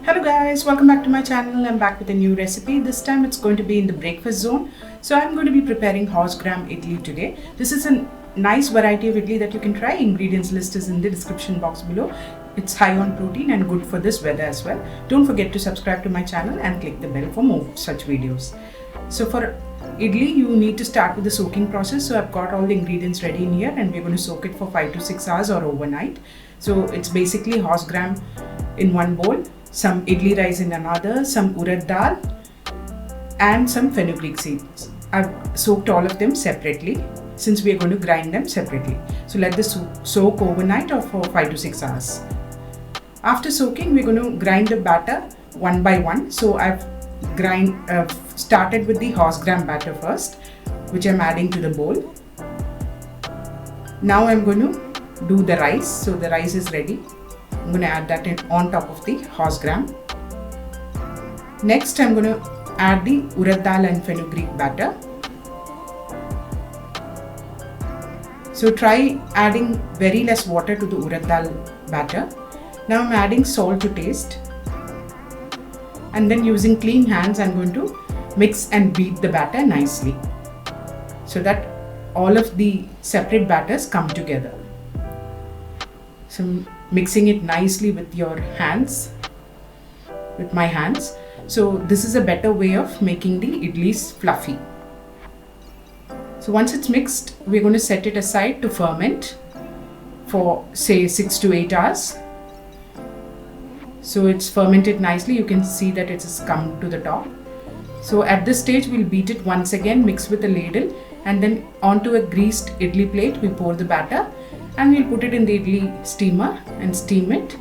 Hello guys, welcome back to my channel. I'm back with a new recipe. This time it's going to be in the breakfast zone. So I'm going to be preparing Horsegram idli today. This is a nice variety of idli that you can try. Ingredients list is in the description box below. It's high on protein and good for this weather as well. Don't forget to subscribe to my channel and click the bell for more such videos. So for idli, you need to start with the soaking process. So I've got all the ingredients ready in here and we're going to soak it for 5 to 6 hours or overnight. So it's basically Horsegram in one bowl, some idli rice in another, some urad dal and some fenugreek seeds. I've soaked all of them separately since we are going to grind them separately. So let this soak overnight or for 5 to 6 hours. After soaking, we're going to grind the batter one by one. So I've started with the Horsegram batter first, which I'm adding to the bowl. Now I'm going to do the rice. So the rice is ready. I'm going to add that on top of the Horsegram. Next, I'm going to add the urad dal and fenugreek batter. So try adding very less water to the urad dal batter. Now I'm adding salt to taste. And then using clean hands, I'm going to mix and beat the batter nicely so that all of the separate batters come together. So mixing it nicely with your hands, with my hands. So this is a better way of making the idlis fluffy. So once it's mixed, we're going to set it aside to ferment for say 6 to 8 hours. So it's fermented nicely. You can see that it has come to the top. So at this stage, we'll beat it once again, mix with a ladle, and then onto a greased idli plate, we pour the batter and we'll put it in the idli steamer and steam it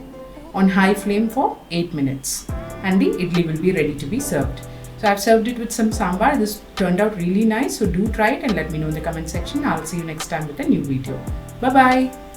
on high flame for 8 minutes. And the idli will be ready to be served. So I've served it with some sambar. This turned out really nice. So do try it and let me know in the comment section. I'll see you next time with a new video. Bye bye.